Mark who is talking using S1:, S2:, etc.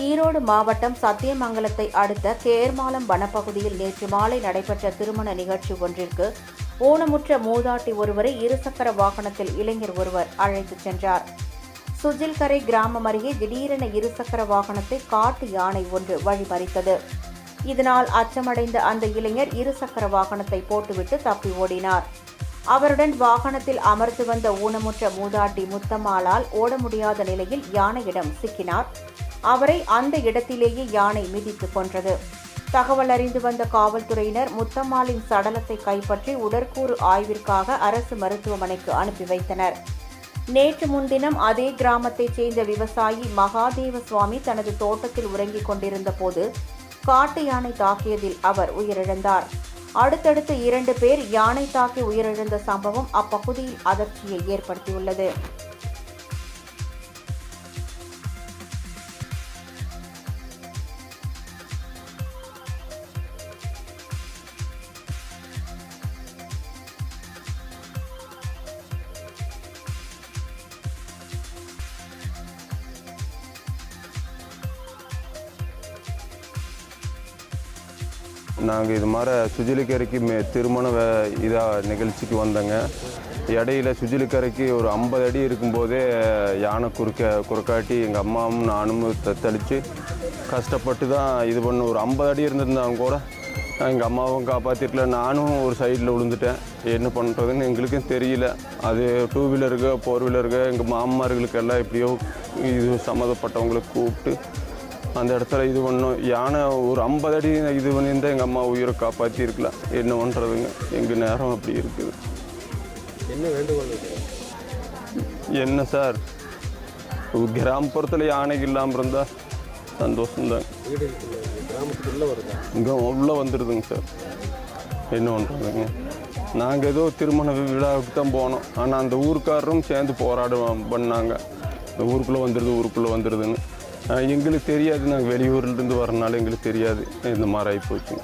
S1: ஈரோடு மாவட்டம் சத்தியமங்கலத்தை அடுத்த கேர்மாலம் வனப்பகுதியில் நேற்று மாலை நடைபெற்ற திருமண நிகழ்ச்சி ஒன்றிற்கு ஊனமுற்ற மூதாட்டி ஒருவரை இருசக்கர வாகனத்தில் இளைஞர் ஒருவர் அழைத்துச் சென்றார். சுஜில்கரை கிராமம் அருகே திடீரென இருசக்கர வாகனத்தை காட்டு யானை ஒன்று வழிமறித்தது. இதனால் அச்சமடைந்த அந்த இளைஞர் இருசக்கர வாகனத்தை போட்டுவிட்டு தப்பி ஓடினார். அவருடன் வாகனத்தில் அமர்ந்து வந்த ஊனமுற்ற மூதாட்டி முத்தம்மாளால் ஓட முடியாத நிலையில் யானையிடம் சிக்கினார். அவரை அந்த இடத்திலேயே யானை மிதித்துக் கொன்றது. தகவல் அறிந்து வந்த காவல்துறையினர் முத்தம்மாளின் சடலத்தை கைப்பற்றி உடற்கூறு ஆய்விற்காக அரசு மருத்துவமனைக்கு அனுப்பி வைத்தனர். நேற்று முன்தினம் அதே கிராமத்தைச் சேர்ந்த விவசாயி மகாதேவ சுவாமி தனது தோட்டத்தில் உறங்கிக் கொண்டிருந்த போது காட்டு யானை தாக்கியதில் அவர் உயிரிழந்தார். அடுத்தடுத்து 2 பேர் யானை தாக்கி உயிரிழந்த சம்பவம் அப்பகுதியில் அதிர்ச்சியை ஏற்படுத்தியுள்ளது.
S2: நாங்கள் இது மாதிரி சுஜிலிக்கரைக்கு திருமண நிகழ்ச்சிக்கு வந்தோங்க. இடையில சுஜிலிக்கரைக்கு ஒரு 50 அடி இருக்கும்போதே யானை குறுக்காட்டி எங்கள் அம்மாவும் நானும் தத்தளித்து கஷ்டப்பட்டு தான் இது பண்ண. ஒரு 50 அடி இருந்திருந்தாங்க கூட எங்கள் அம்மாவும் காப்பாற்றிருக்கல. நானும் ஒரு சைடில் விழுந்துட்டேன். என்ன பண்ணுறதுன்னு எங்களுக்கும் தெரியல. அது 2 வீலருக்கு 4 வீலருக்கு எங்கள் மாமமார்களுக்கு எல்லாம் எப்படியோ இது சம்மந்தப்பட்டவங்களை கூப்பிட்டு அந்த இடத்துல இது பண்ணோம். யானை ஒரு 50 அடி இது பண்ணியிருந்தால் எங்கள் அம்மா உயிரை காப்பாற்றிருக்கலாம். என்ன பண்ணுறதுங்க, எங்கள் நேரம் அப்படி இருக்குது.
S3: என்ன வேண்டுகோள்?
S2: என்ன சார், கிராமப்புறத்தில் யானைக்கு இல்லாமல் இருந்தால் சந்தோஷம்தாங்க.
S3: கிராமத்துக்குள்ளே வருதா?
S2: இங்கே உள்ளே வந்துடுதுங்க சார். என்ன பண்ணுறதுங்க, நாங்கள் ஏதோ திருமண விழாவுக்கு தான் போனோம். ஆனால் அந்த ஊருக்காரரும் சேர்ந்து போராட்டம் பண்ணாங்க. ஊருக்குள்ளே வந்துடுதுன்னு எங்களுக்கு தெரியாது. நாங்கள் வெளியூர்லேருந்து வரனால எங்களுக்கு தெரியாது. இந்த மாதிரி ஆகி போச்சுங்க.